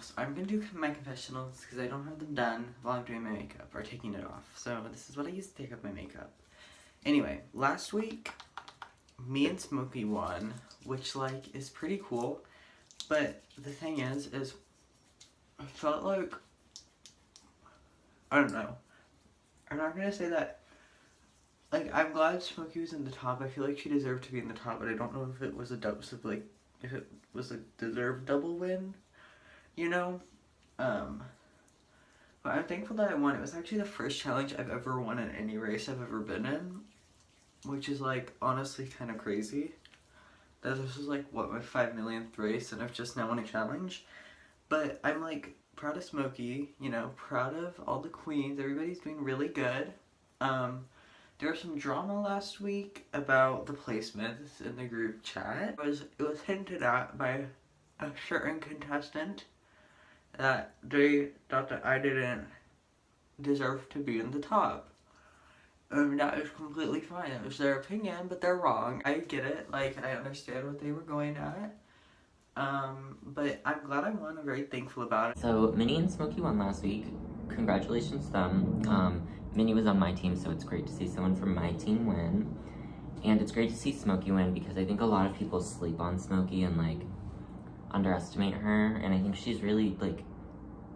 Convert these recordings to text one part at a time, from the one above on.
So I'm gonna do my confessionals because I don't have them done while I'm doing my makeup or taking it off. So this is what I use to take off my makeup. Anyway, last week, me and Smokey won, which like is pretty cool. But the thing is I felt like, I don't know. I'm not gonna say that. Like, I'm glad Smokey was in the top. I feel like she deserved to be in the top, but I don't know if it was a if it was a deserved double win, you know? But I'm thankful that I won. It was actually the first challenge I've ever won in any race I've ever been in, which is like honestly kind of crazy. That this was like what, my 5 millionth race, and I've just now won a challenge. But I'm like proud of Smokey, you know, proud of all the queens. Everybody's doing really good. There was some drama last week about the placements in the group chat. It was hinted at by a certain contestant that they thought that I didn't deserve to be in the top. That is completely fine. It was their opinion, but they're wrong. I get it. Like, I understand what they were going at. But I'm glad I won. I'm very thankful about it. So, Minnie and Smokey won last week. Congratulations to them. Minnie was on my team, so it's great to see someone from my team win. And it's great to see Smokey win because I think a lot of people sleep on Smokey and, like, underestimate her. And I think she's really, like,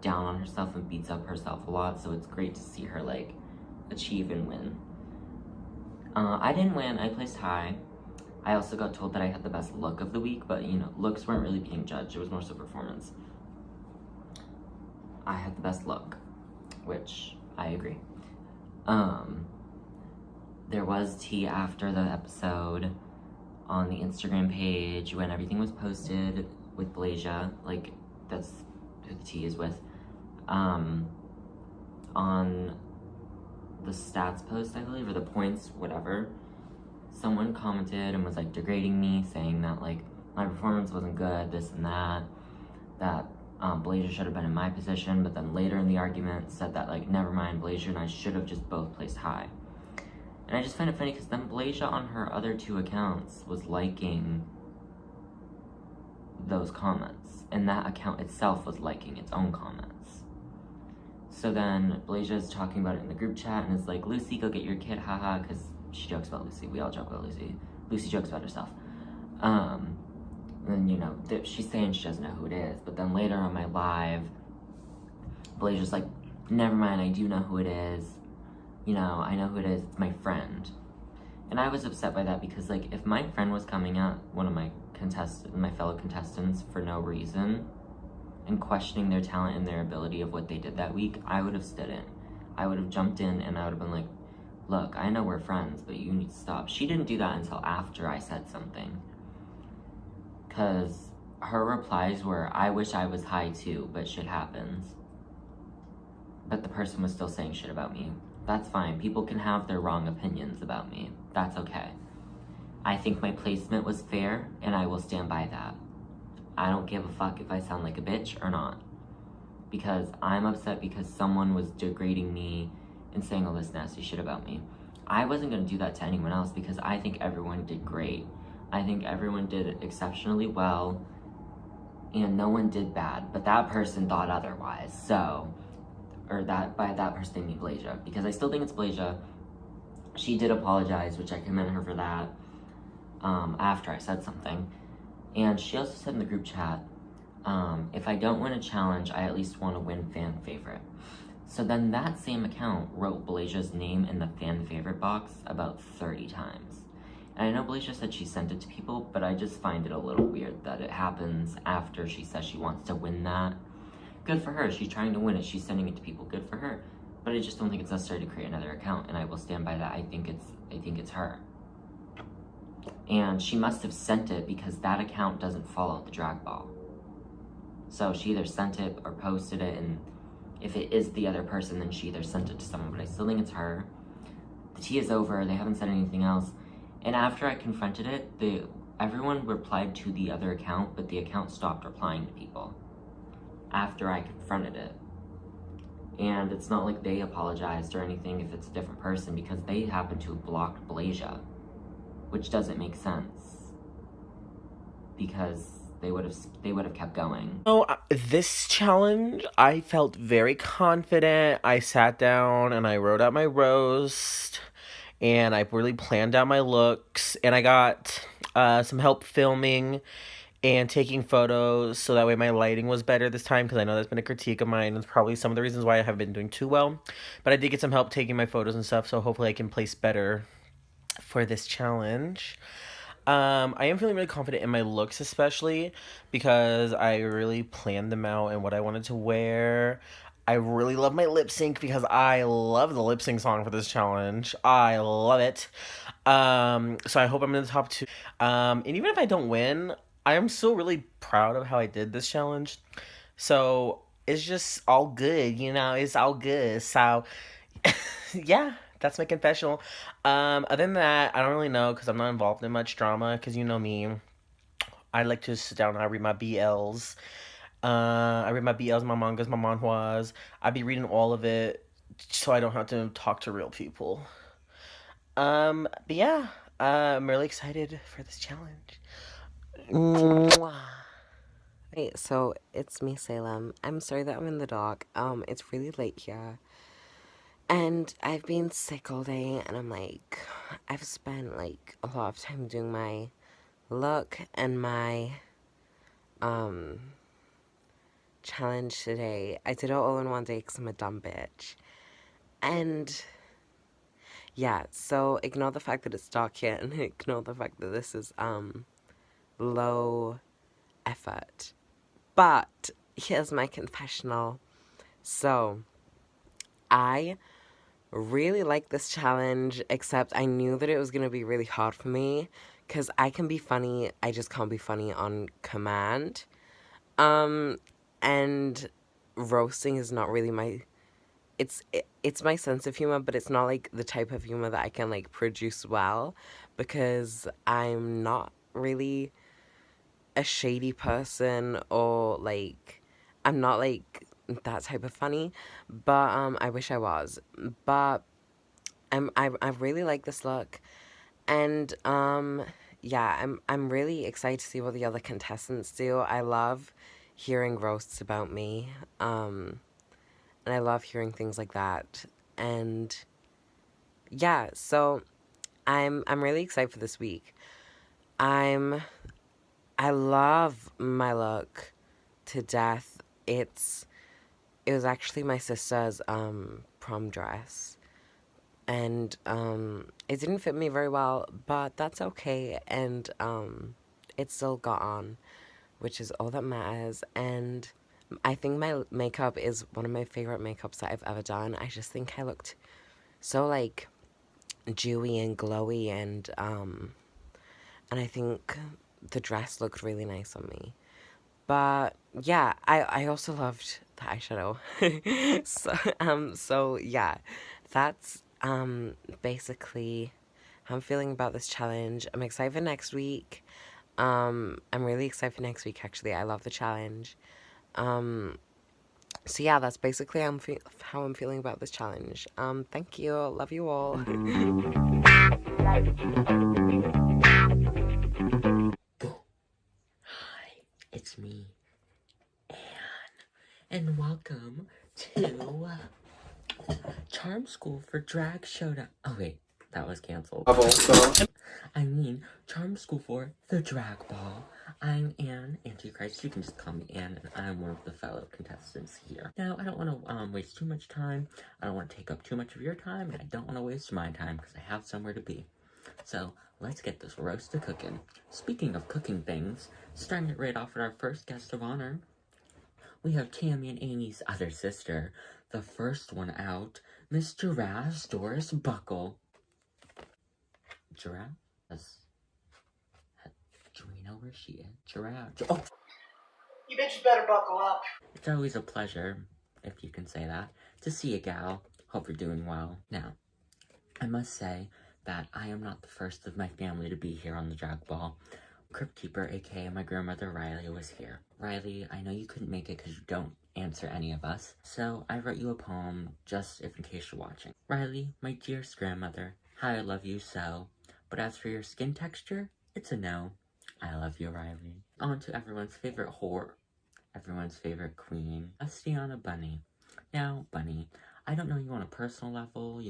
down on herself and beats up herself a lot. So it's great to see her, like, achieve and win. I didn't win. I placed high. I also got told that I had the best look of the week, but, you know, looks weren't really being judged. It was more so performance. I had the best look, which I agree. There was tea after the episode on the Instagram page when everything was posted with Blasia, like, that's who the tea is with. On the stats post, I believe, or the points, whatever, someone commented and was, like, degrading me, saying that, like, my performance wasn't good, this and that Blasia should have been in my position, but then later in the argument said that, like, never mind, Blasia and I should have just both placed high. And I just find it funny because then Blasia on her other two accounts was liking those comments, and that account itself was liking its own comments. So then Blasia is talking about it in the group chat and is like, Lucy, go get your kid, haha, because she jokes about Lucy. We all joke about Lucy. Lucy jokes about herself. And, you know, she's saying she doesn't know who it is. But then later on my live, Blasia's like, never mind, I do know who it is. You know, I know who it is. It's my friend. And I was upset by that because, like, if my friend was coming at one of my fellow contestants for no reason and questioning their talent and their ability of what they did that week, I would have stood in. I would have jumped in and I would have been like, look, I know we're friends, but you need to stop. She didn't do that until after I said something. Because her replies were, I wish I was high too, but shit happens. But the person was still saying shit about me. That's fine. People can have their wrong opinions about me. That's okay. I think my placement was fair, and I will stand by that. I don't give a fuck if I sound like a bitch or not. Because I'm upset because someone was degrading me and saying all this nasty shit about me. I wasn't going to do that to anyone else because I think everyone did great. I think everyone did exceptionally well, and no one did bad, but that person thought otherwise, so, or that, by that person I mean Blasia, because I still think it's Blasia. She did apologize, which I commend her for that, after I said something, and she also said in the group chat, if I don't win a challenge, I at least want to win fan favorite. So then that same account wrote Blasia's name in the fan favorite box about 30 times. And I know Blasia said she sent it to people, but I just find it a little weird that it happens after she says she wants to win that. Good for her. She's trying to win it. She's sending it to people. Good for her. But I just don't think it's necessary to create another account, and I will stand by that. I think it's her. And she must have sent it because that account doesn't follow the drag ball. So she either sent it or posted it, and if it is the other person, then she either sent it to someone, but I still think it's her. The tea is over. They haven't said anything else. And after I confronted it, everyone replied to the other account, but the account stopped replying to people after I confronted it. And it's not like they apologized or anything if it's a different person, because they happen to have blocked Blasia, which doesn't make sense. Because they would have kept going. Oh, this challenge, I felt very confident. I sat down and I wrote out my roast, and I really planned out my looks, and I got some help filming and taking photos so that way my lighting was better this time, because I know that's been a critique of mine. It's probably some of the reasons why I haven't been doing too well. But I did get some help taking my photos and stuff, so hopefully I can place better for this challenge. I am feeling really confident in my looks, especially because I really planned them out and what I wanted to wear. I really love my lip sync because I love the lip sync song for this challenge. I love it. So I hope I'm in the top two. And even if I don't win, I am still really proud of how I did this challenge. So it's just all good, you know, it's all good. So yeah, that's my confessional. Other than that, I don't really know because I'm not involved in much drama. Because you know me, I like to sit down and I read my BLs. I read my BLs, my mangas, my manhwas. I be reading all of it so I don't have to talk to real people. But yeah, I'm really excited for this challenge. Mwah. Hey, so it's me, Salem. I'm sorry that I'm in the dark. It's really late here. And I've been sick all day, and I've spent, a lot of time doing my look and my, challenge today. I did it all in one day because I'm a dumb bitch. And, yeah, so ignore the fact that it's dark here, and ignore the fact that this is, low effort. But here's my confessional. So, I really like this challenge, except I knew that it was going to be really hard for me because I can be funny, I just can't be funny on command. And roasting is not really my, it's my sense of humor, but it's not like the type of humor that I can produce well, because I'm not really a shady person, or I'm not that type of funny, but I wish I was. But I really like this look, and yeah, I'm really excited to see what the other contestants do. I love hearing roasts about me, and I love hearing things like that. And yeah, so I'm really excited for this week. I love my look to death. It was actually my sister's prom dress, and it didn't fit me very well, but that's okay, and it still got on, which is all that matters. And I think my makeup is one of my favorite makeups that I've ever done. I just think I looked so dewy and glowy, and I think the dress looked really nice on me. But yeah, I also loved the eyeshadow. So yeah, that's basically how I'm feeling about this challenge. I'm excited for next week. I'm really excited for next week, actually. I love the challenge. So yeah, that's basically how I'm feeling about this challenge. Thank you. Love you all. Hi, it's me, Anne, and welcome to Charm School for Drag Showdown. Oh wait, that was canceled. I mean, Charm School for the Drag Ball. I'm Anne Antichrist. You can just call me Anne, and I'm one of the fellow contestants here. Now, I don't want to waste too much time. I don't want to take up too much of your time, and I don't want to waste my time because I have somewhere to be. So, let's get this roast to cooking. Speaking of cooking things, starting it right off with our first guest of honor, we have Tammy and Amy's other sister, the first one out, Miss Giraffe Doris Buckle. Giraffe? Do we know where she is? Giraffe. Oh! You bitches better buckle up. It's always a pleasure, if you can say that, to see a gal. Hope you're doing well. Now, I must say that I am not the first of my family to be here on the drag ball. Crypt Keeper, aka my grandmother Riley, was here. Riley, I know you couldn't make it because you don't answer any of us, so I wrote you a poem just in case you're watching. Riley, my dearest grandmother, how I love you so, but as for your skin texture, it's a no. I love you, Riley. On to everyone's favorite whore, everyone's favorite queen, Lustiana Bunny. Now, Bunny, I don't know you on a personal level,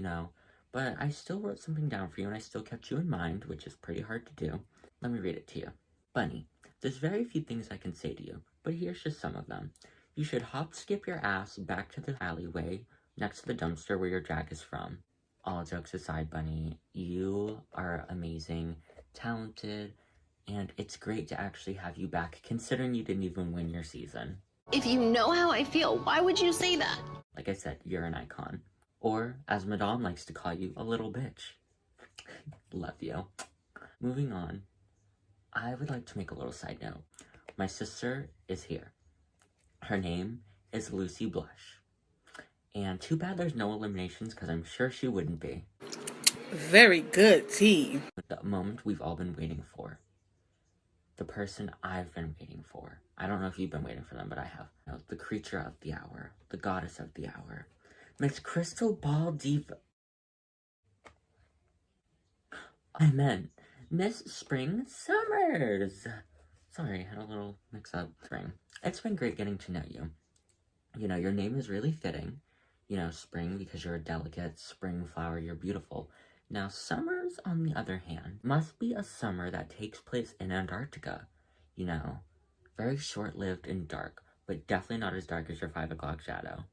but I still wrote something down for you and I still kept you in mind, which is pretty hard to do. Let me read it to you. Bunny, there's very few things I can say to you, but here's just some of them. You should hop skip your ass back to the alleyway next to the dumpster where your drag is from. All jokes aside, Bunny, you are amazing, talented, and it's great to actually have you back, considering you didn't even win your season. If you know how I feel, why would you say that? Like I said, you're an icon. Or, as Madame likes to call you, a little bitch. Love you. Moving on, I would like to make a little side note. My sister is here. Her name is Lucy Blush. And too bad there's no eliminations, because I'm sure she wouldn't be. Very good tea. The moment we've all been waiting for. The person I've been waiting for. I don't know if you've been waiting for them, but I have. The creature of the hour. The goddess of the hour. Miss Crystal Ball Diva. I meant Miss Spring Summers. Sorry, I had a little mix-up. Spring. It's been great getting to know you. Your name is really fitting. Spring because you're a delicate spring flower, you're beautiful. Now, summers, on the other hand, must be a summer that takes place in Antarctica. Very short-lived and dark, but definitely not as dark as your 5 o'clock shadow.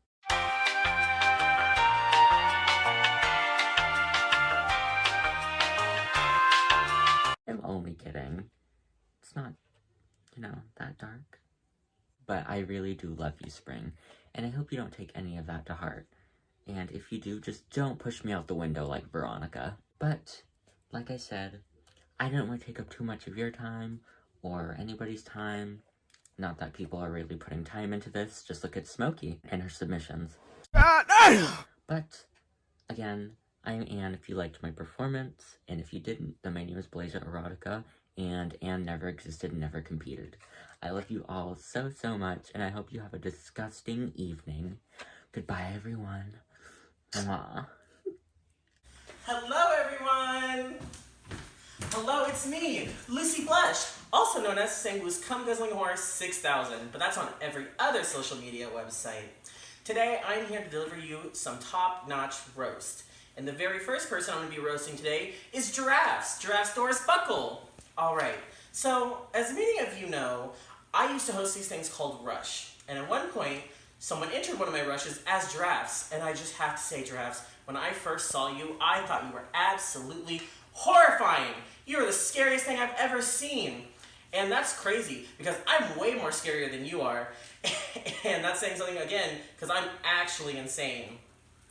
I'm only kidding. It's not, that dark. But I really do love you, Spring, and I hope you don't take any of that to heart. And if you do, just don't push me out the window like Veronica. But, like I said, I don't want to take up too much of your time, or anybody's time. Not that people are really putting time into this, just look at Smokey and her submissions. But, again, I'm Anne if you liked my performance, and if you didn't, then my name is Blasia Erotica, and Anne never existed and never competed. I love you all so, so much, and I hope you have a disgusting evening. Goodbye, everyone. Mwah. Hello, everyone! Hello, it's me, Lucy Blush, also known as Sangu's Cum Guzzling Horse 6000, but that's on every other social media website. Today, I'm here to deliver you some top-notch roast. And the very first person I'm going to be roasting today is Giraffes Doris Buckle. Alright, so as many of you know, I used to host these things called Rush. And at one point, someone entered one of my rushes as Giraffes. And I just have to say, Giraffes, when I first saw you, I thought you were absolutely horrifying. You are the scariest thing I've ever seen. And that's crazy, because I'm way more scarier than you are. And that's saying something again, because I'm actually insane.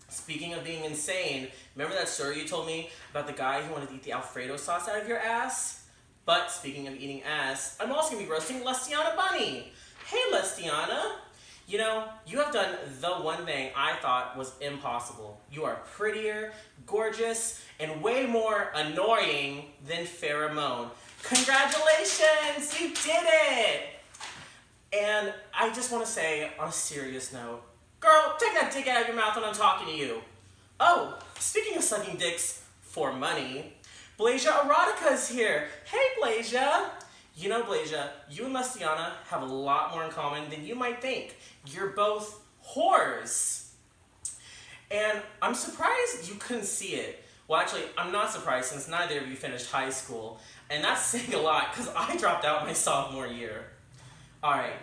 Speaking of being insane, remember that story you told me about the guy who wanted to eat the Alfredo sauce out of your ass? But speaking of eating ass, I'm also going to be roasting Lustiana Bunny. Hey, Lustiana. You have done the one thing I thought was impossible. You are prettier, gorgeous, and way more annoying than Pheromone. Congratulations, you did it! And I just want to say, on a serious note, girl, take that dick out of your mouth when I'm talking to you. Oh, speaking of sucking dicks for money, Blasia Erotica is here. Hey, Blasia. Blasia, you and Lustiana have a lot more in common than you might think. You're both whores. And I'm surprised you couldn't see it. Well, actually, I'm not surprised since neither of you finished high school. And that's saying a lot, because I dropped out my sophomore year. Alright,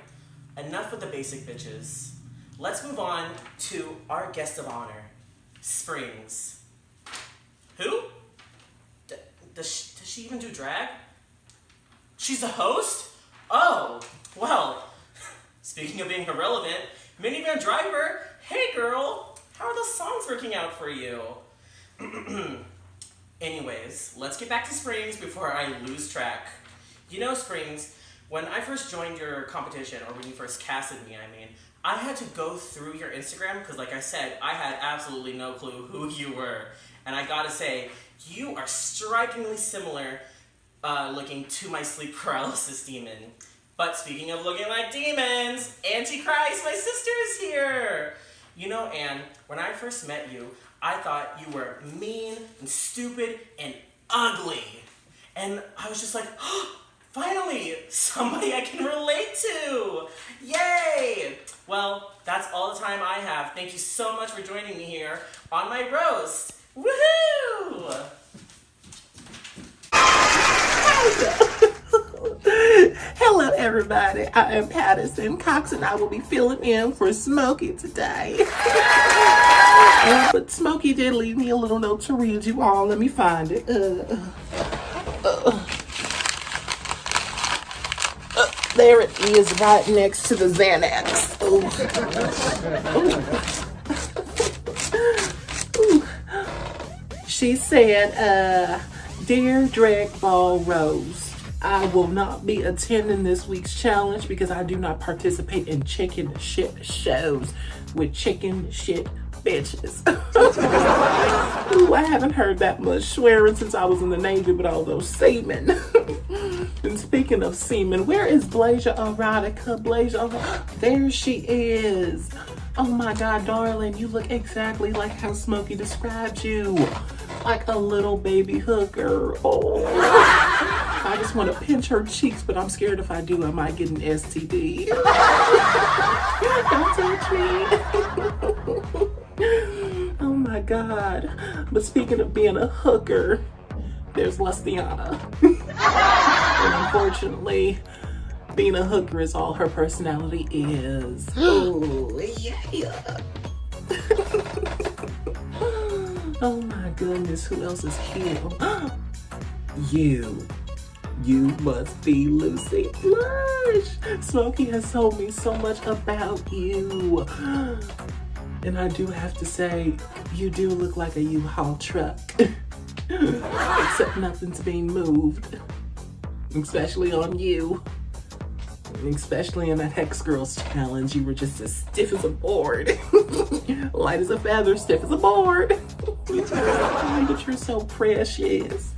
enough with the basic bitches. Let's move on to our guest of honor, Springs. Who? Does she even do drag? She's a host? Oh, well, speaking of being irrelevant, Minivan Driver, hey girl, how are those songs working out for you? Anyways, let's get back to Springs before I lose track. Springs, when I first joined your competition, or when you first casted me, I had to go through your Instagram because, like I said, I had absolutely no clue who you were. And I gotta say, you are strikingly similar looking to my sleep paralysis demon. But speaking of looking like demons, Antichrist, my sister is here! Anne, when I first met you, I thought you were mean and stupid and ugly. And I was just like, oh, Finally, somebody I can relate to! Yay! Well, that's all the time I have. Thank you so much for joining me here on my roast. Woohoo! Hello, everybody. I am Addison Cox, and I will be filling in for Smokey today. But Smokey did leave me a little note to read you all. Let me find it. There it is, right next to the Xanax. She said, Dear Drag Ball Rose, I will not be attending this week's challenge because I do not participate in chicken shit shows with chicken shit bitches. Ooh, I haven't heard that much swearing since I was in the Navy with all those seamen. And speaking of semen, where is Blasia Erotica? There she is. Oh my God, darling, you look exactly like how Smokey described you. Like a little baby hooker. Oh. I just want to pinch her cheeks, but I'm scared if I do, I might get an STD. Don't touch me. Oh my God. But speaking of being a hooker, there's Luciana. And unfortunately, being a hooker is all her personality is. Oh, yeah. Oh my goodness, who else is here? You must be Lucy Blush. Smokey has told me so much about you. And I do have to say, you do look like a U-Haul truck. Except nothing's being moved. Especially on you. Especially in that Hex Girls challenge, you were just as stiff as a board. Light as a feather, stiff as a board. But you're so precious.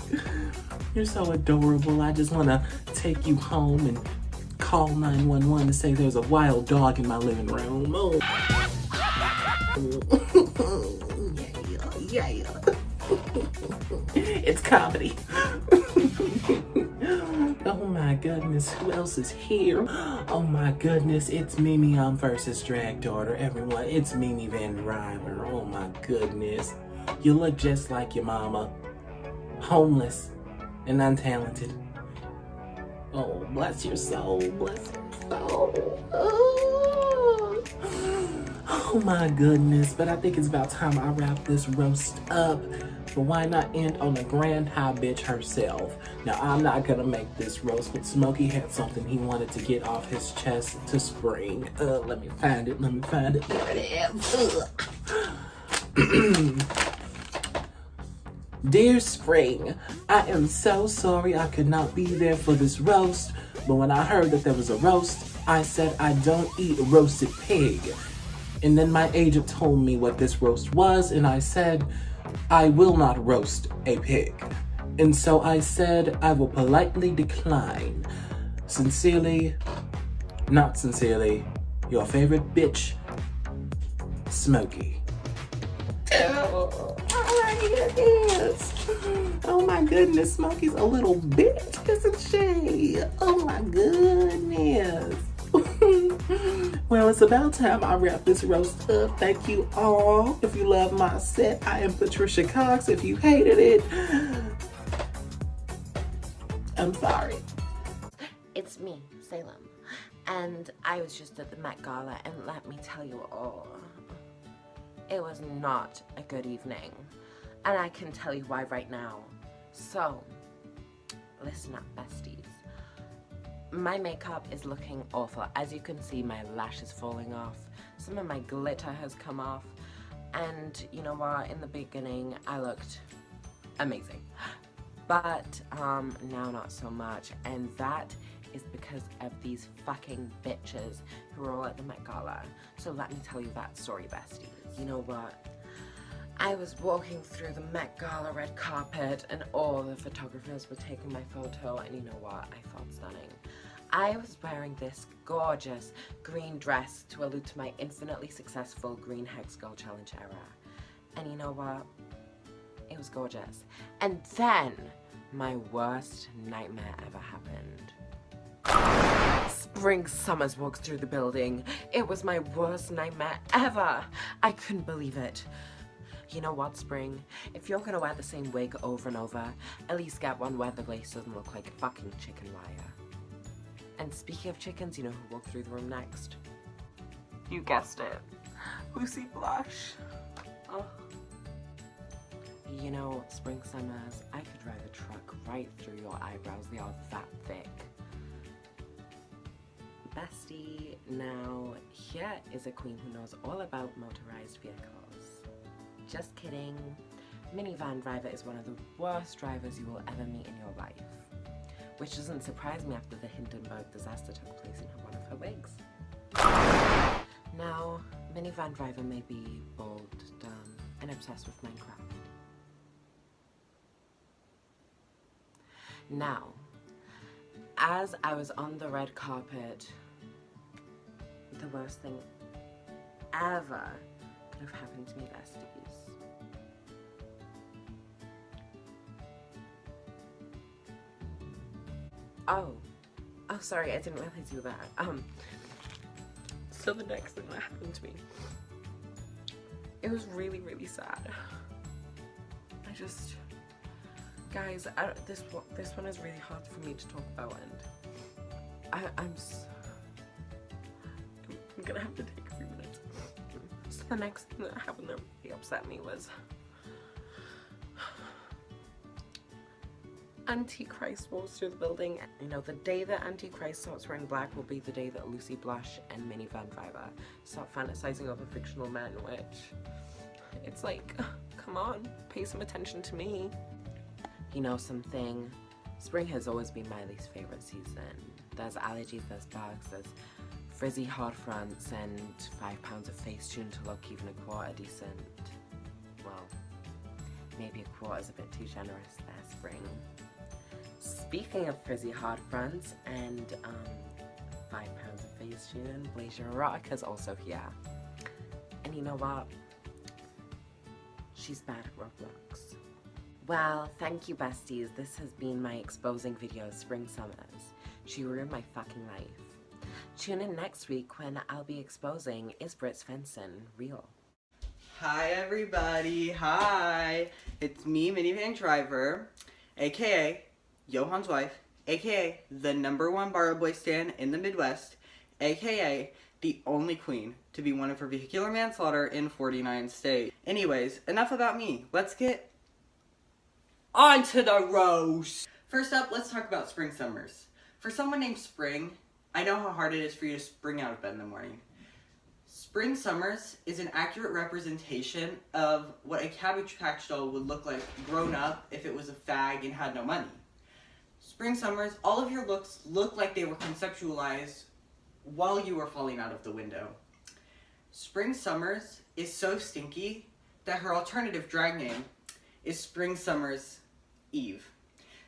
You're so adorable. I just want to take you home and call 911 to say there's a wild dog in my living room. Oh. Yeah. It's comedy. Oh my goodness, who else is here? Oh my goodness, it's Mimi versus Drag Daughter, everyone. It's Mimi Van Ryver. Oh my goodness. You look just like your mama. Homeless and untalented. Oh, bless your soul, bless your soul. Oh my goodness, but I think it's about time I wrap this roast up. But why not end on a grand high bitch herself? Now, I'm not gonna make this roast, but Smokey had something he wanted to get off his chest to spring. Let me find it. There it is. Dear Spring, I am so sorry I could not be there for this roast, but when I heard that there was a roast, I said I don't eat roasted pig. And then my agent told me what this roast was, and I said, I will not roast a pig. And so I said I will politely decline. Sincerely, not sincerely, your favorite bitch, Smokey. Oh, here it is. Oh my goodness, Smokey's a little bitch, isn't she? Oh my goodness. Well, it's about time I wrap this roast up. Thank you all. If you love my set, I am Patricia Cox. If you hated it, I'm sorry. It's me, Salem. And I was just at the Met Gala, and let me tell you all, it was not a good evening. And I can tell you why right now. So, listen up, besties. My makeup is looking awful. As you can see, my lash is falling off. Some of my glitter has come off. And you know what? In the beginning, I looked amazing. But now not so much. And that is because of these fucking bitches who are all at the Met Gala. So let me tell you that story, besties. You know what? I was walking through the Met Gala red carpet and all the photographers were taking my photo, and you know what? I felt stunning. I was wearing this gorgeous green dress to allude to my infinitely successful Green Hex Girl Challenge era. And you know what? It was gorgeous. And then my worst nightmare ever happened. Spring Summers walks through the building. It was my worst nightmare ever. I couldn't believe it. You know what, Spring? If you're gonna wear the same wig over and over, at least get one where the lace doesn't look like fucking chicken wire. And speaking of chickens, you know who walked through the room next? You guessed it. Lucy Blush. Oh. You know, Spring Summers, I could drive a truck right through your eyebrows. They are that thick. Bestie, now here is a queen who knows all about motorized vehicles. Just kidding. Minivan driver is one of the worst drivers you will ever meet in your life. Which doesn't surprise me after the Hindenburg disaster took place in one of her wigs. Now, minivan driver may be bold, dumb, and obsessed with Minecraft. Now, as I was on the red carpet, the worst thing ever could have happened to me, besties. Oh, sorry, I didn't realize you were there. So the next thing that happened to me, it was really, really sad. Guys, this one is really hard for me to talk about, and I'm gonna have to take a few minutes. So the next thing that happened that really upset me was Antichrist walks through the building. You know, the day that Antichrist starts wearing black will be the day that Lucy Blush and Minivan Driver start fantasizing over fictional men, which, it's like, come on, pay some attention to me. You know something? Spring has always been my least favorite season. There's allergies, there's bugs, there's frizzy hard fronts, and 5 pounds of Facetune to look even a quarter decent. Well, maybe a quarter is a bit too generous there, Spring. Speaking of frizzy hard fronts and 5 pounds of Facetune, Blazer Erotica is also here. And you know what? She's bad at Roblox. Well, thank you, besties. This has been my exposing video of Spring Summers. She ruined my fucking life. Tune in next week when I'll be exposing Is Brit Svensson Real? Hi everybody, hi! It's me, Minivan Driver, aka Johan's wife, aka the #1 Barrow Boy stan in the Midwest, aka the only queen to be wanted for vehicular manslaughter in 49 states. Anyways, enough about me. Let's get on to the roast! First up, let's talk about Spring Summers. For someone named Spring, I know how hard it is for you to spring out of bed in the morning. Spring Summers is an accurate representation of what a Cabbage Patch doll would look like grown up if it was a fag and had no money. Spring Summers, all of your looks look like they were conceptualized while you were falling out of the window. Spring Summers is so stinky that her alternative drag name is Spring Summers Eve.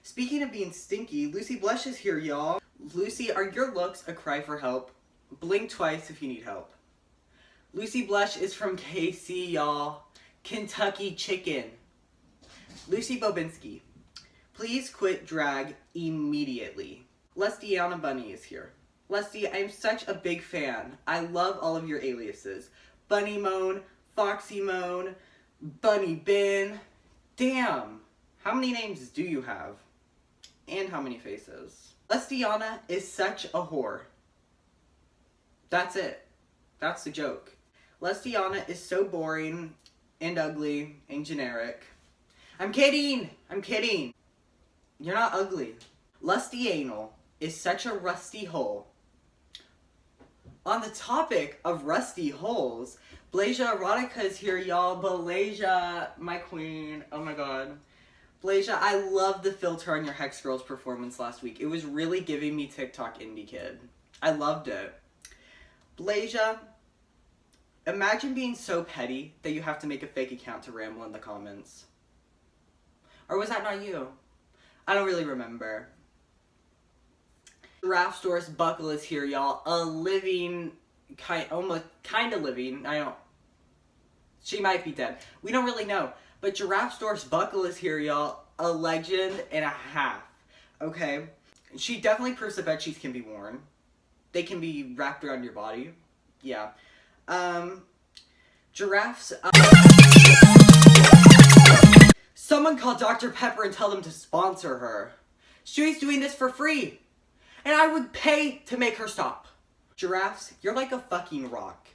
Speaking of being stinky, Lucy Blush is here, y'all. Lucy, are your looks a cry for help? Blink twice if you need help. Lucy Blush is from KC, y'all. Kentucky Chicken. Lucy Bobinski, please quit drag immediately. Lestiana Bunny is here. Lestie, I'm such a big fan. I love all of your aliases. Bunny Moan, Foxy Moan, Bunny Bin. Damn, how many names do you have? And how many faces? Lestiana is such a whore. That's it. That's the joke. Lestiana is so boring and ugly and generic. I'm kidding! I'm kidding! You're not ugly. Lusty Anal is such a rusty hole. On the topic of rusty holes, Blazer Erotica is here, y'all. Blazer, my queen. Oh my god. Blazer, I love the filter on your Hex Girls performance last week. It was really giving me TikTok indie kid. I loved it. Blazer, imagine being so petty that you have to make a fake account to ramble in the comments. Or was that not you? I don't really remember. Giraffe Store's Buckle is here, y'all. A living, kind of living. She might be dead. We don't really know. But Giraffe Store's Buckle is here, y'all. A legend and a half. Okay? She definitely proves that bedsheets can be worn. they can be wrapped around your body. Yeah. Giraffes. Someone call Dr. Pepper and tell them to sponsor her. She's doing this for free. And I would pay to make her stop. Giraffes, you're like a fucking rock.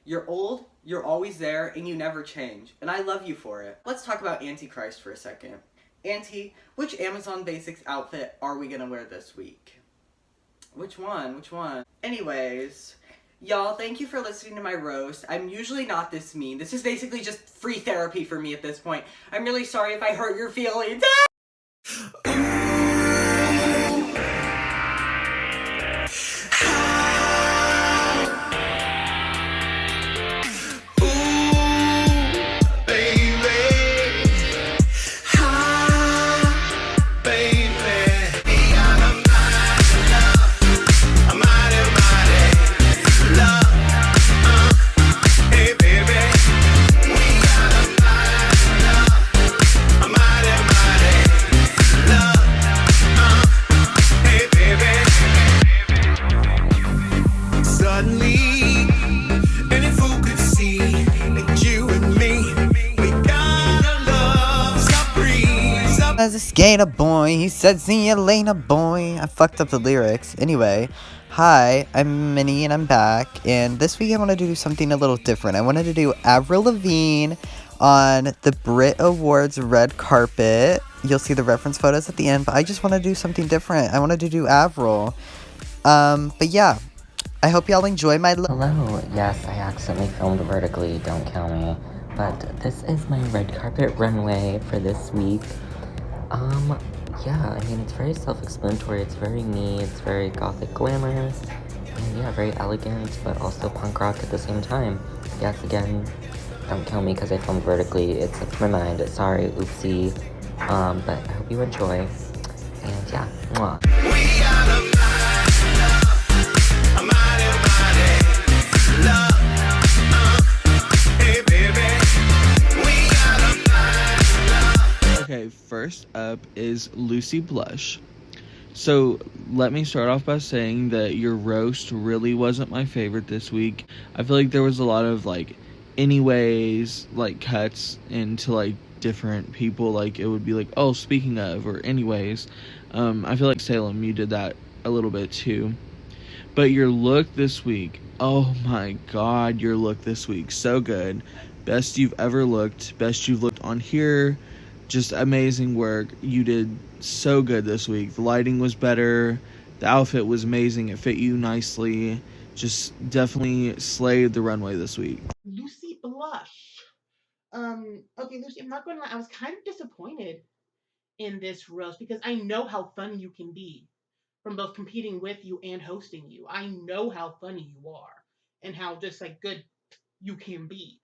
You're old, you're always there, and you never change. And I love you for it. Let's talk about Antichrist for a second. Auntie, which Amazon Basics outfit are we gonna wear this week? Which one? Which one? Anyways, y'all, thank you for listening to my roast. I'm usually not this mean. This is basically just free therapy for me at this point. I'm really sorry if I hurt your feelings. As a skater boy, he said, see you later, boy. I fucked up the lyrics. Anyway, hi, I'm Minnie and I'm back. And this week I wanted to do something a little different. I wanted to do Avril Lavigne on the Brit Awards red carpet. You'll see the reference photos at the end, but I just want to do something different. I wanted to do Avril. But yeah, I hope y'all enjoy my Hello, yes, I accidentally filmed vertically, don't kill me. But this is my red carpet runway for this week. Yeah, I mean, it's very self-explanatory, it's very me, it's very gothic glamorous, and yeah, very elegant, but also punk rock at the same time. Yes, again, don't kill me because I filmed vertically, it slipped my mind, sorry, oopsie, but I hope you enjoy, and yeah, mwah. Okay, first up is Lucy Blush. So let me start off by saying that your roast really wasn't my favorite this week. I feel like there was a lot of like anyways, like cuts into like different people. Like it would be like, oh, speaking of, or anyways. I feel like Salem, you did that a little bit too. But your look this week, oh my god, your look this week, so good. Best you've ever looked, best you've looked on here. Just amazing work. You did so good this week. The lighting was better. The outfit was amazing. It fit you nicely. Just definitely slayed the runway this week. Lucy Blush. Okay, Lucy, I'm not gonna lie, I was kind of disappointed in this roast because I know how funny you can be from both competing with you and hosting you. I know how funny you are and how just like good you can be.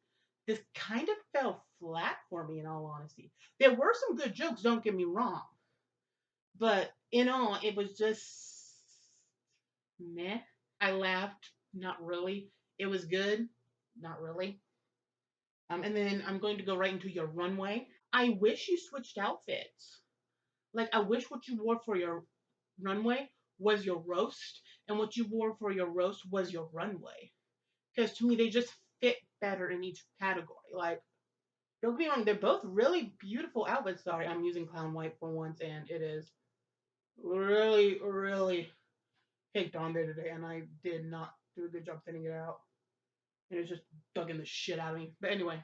This kind of fell flat for me in all honesty. There were some good jokes, don't get me wrong. But in all, it was just meh. I laughed, not really. It was good, not really. And then I'm going to go right into your runway. I wish you switched outfits. Like, I wish what you wore for your runway was your roast, and what you wore for your roast was your runway. Because to me, they just fit better in each category. Like, don't get me wrong, they're both really beautiful outfits. Sorry, I'm using clown white for once, and it is really, really caked on there today, and I did not do a good job thinning it out. And it's just bugging the shit out of me. But anyway,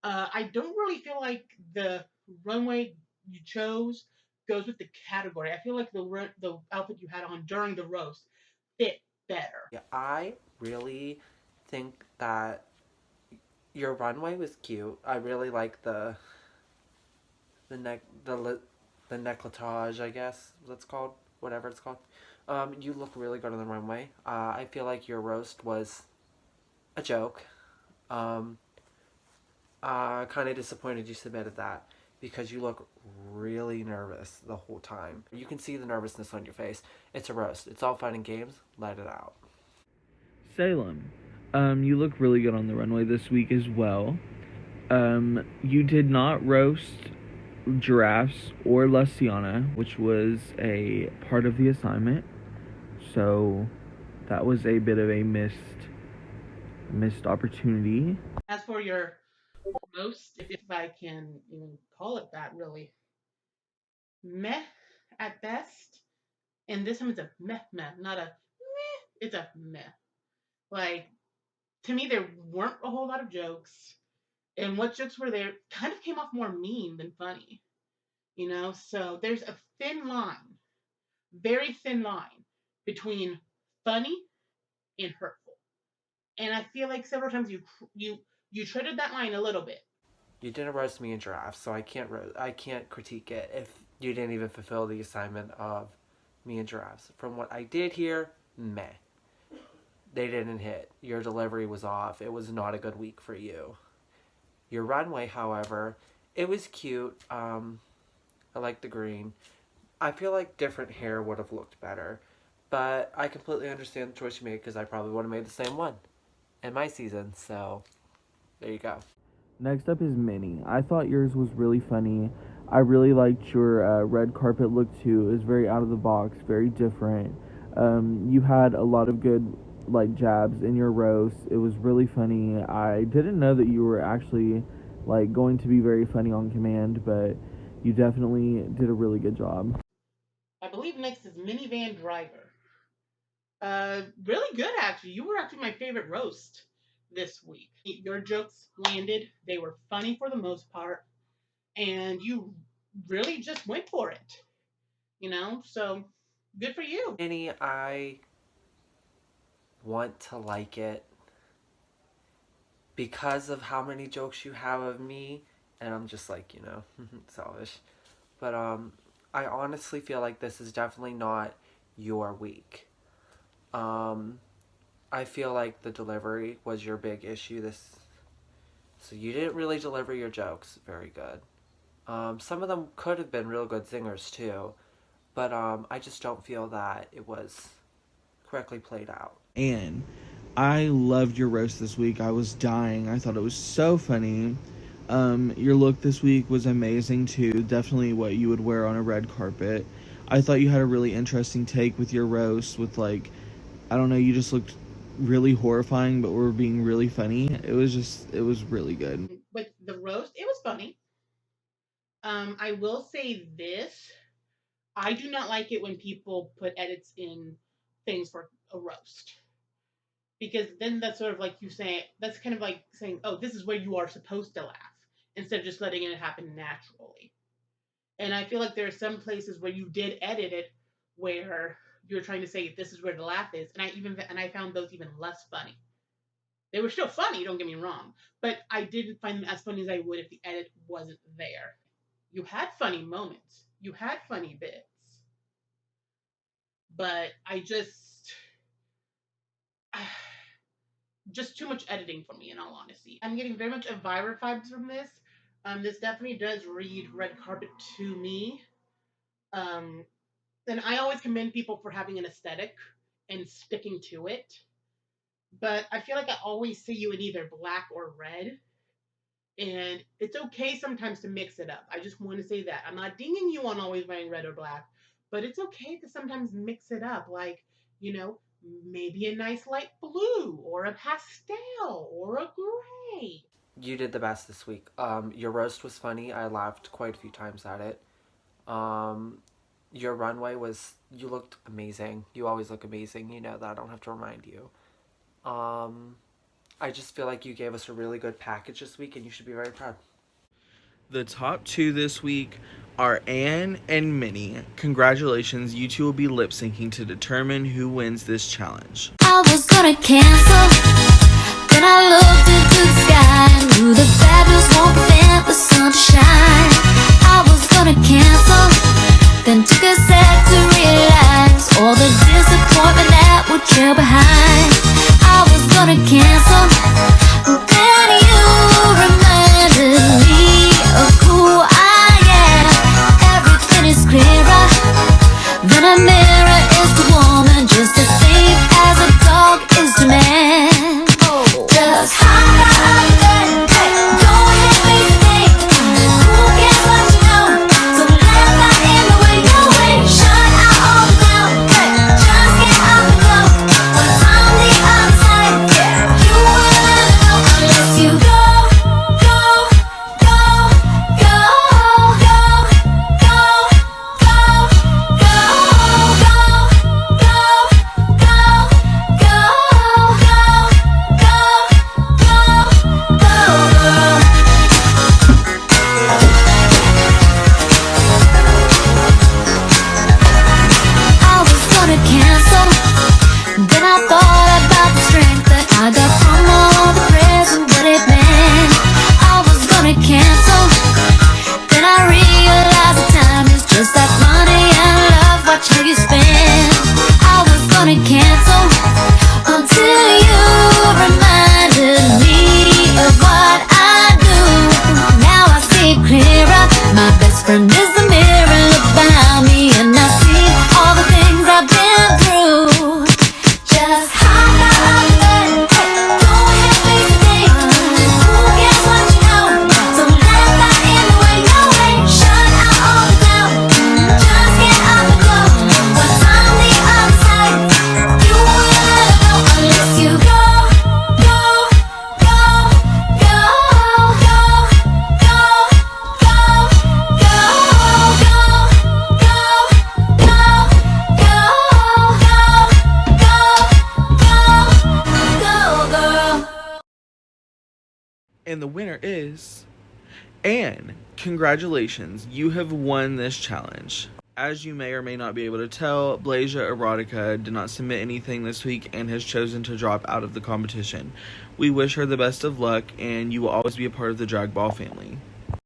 I don't really feel like the runway you chose goes with the category. I feel like the outfit you had on during the roast fit better. Yeah, I really think that your runway was cute. I really like the necklatage, I guess that's called, whatever it's called. You look really good on the runway. I feel like your roast was a joke. Kind of disappointed you submitted that because you look really nervous the whole time. You can see the nervousness on your face. It's a roast. It's all fun and games. Let it out. Salem, you look really good on the runway this week as well. You did not roast Giraffes or Luciana, which was a part of the assignment. So, that was a bit of a missed opportunity. As for your roast, if I can even call it that, really meh at best. And this time it's a meh, not a meh. It's a meh. Like, to me, there weren't a whole lot of jokes. And what jokes were there kind of came off more mean than funny. You know? So there's a thin line, very thin line, between funny and hurtful. And I feel like several times you treaded that line a little bit. You didn't roast me in Giraffe, so I can't critique it if you didn't even fulfill the assignment of me and Giraffes. From what I did here, meh. They didn't hit. Your delivery was off. It was not a good week for you. Your runway, however, it was cute. I like the green. I feel like different hair would have looked better. But I completely understand the choice you made because I probably would have made the same one in my season. So, there you go. Next up is Minnie. I thought yours was really funny. I really liked your red carpet look too. It was very out of the box, very different. You had a lot of good jabs in your roast. It was really funny. I didn't know that you were actually going to be very funny on command, but you definitely did a really good job. I believe next is Minivan Driver. Really good actually. You were actually my favorite roast this week. Your jokes landed. They were funny for the most part. And you really just went for it. You know? So, good for you. Minnie, I want to like it because of how many jokes you have of me. And I'm just selfish. But, I honestly feel like this is definitely not your week. I feel like the delivery was your big issue so you didn't really deliver your jokes very good. Some of them could have been real good singers too, but I just don't feel that it was correctly played out. And I loved your roast this week. I was dying. I thought it was so funny. Your look this week was amazing too. Definitely what you would wear on a red carpet. I thought you had a really interesting take with your roast with I don't know, you just looked really horrifying but were being really funny. It was really good. With the roast, it was funny. I will say this. I do not like it when people put edits in things for a roast. Because then that's sort of like you saying, that's kind of like saying, oh, this is where you are supposed to laugh, instead of just letting it happen naturally. And I feel like there are some places where you did edit it where you're trying to say this is where the laugh is, and I found those even less funny. They were still funny, don't get me wrong, but I didn't find them as funny as I would if the edit wasn't there. You had funny moments, you had funny bits, but I just too much editing for me, in all honesty. I'm getting very much Elvira vibes from this. This definitely does read red carpet to me. And I always commend people for having an aesthetic and sticking to it. But I feel like I always see you in either black or red. And it's okay sometimes to mix it up. I just want to say that. I'm not dinging you on always wearing red or black. But it's okay to sometimes mix it up. Maybe a nice light blue or a pastel or a gray. You did the best this week. Your roast was funny. I laughed quite a few times at it. Your runway you looked amazing. You always look amazing. You know that. I don't have to remind you. I just feel like you gave us a really good package this week and you should be very proud. The top two this week are Anne and Minnie. Congratulations, you two will be lip syncing to determine who wins this challenge. I was gonna cancel, then I looked into the sky and knew the fabulous won't prevent the sun to shine. I was gonna cancel, then took a sec to realize all the disappointment that would trail behind. I was gonna cancel, but then you reminded me of who I am. Everything is clearer than a mirror is to woman, just as safe as a dog is to man. Just hop out of bed, don't make me think And the winner is Anne. Congratulations, you have won this challenge. As you may or may not be able to tell, Blasia Erotica did not submit anything this week and has chosen to drop out of the competition. We wish her the best of luck, and you will always be a part of the Drag Ball family.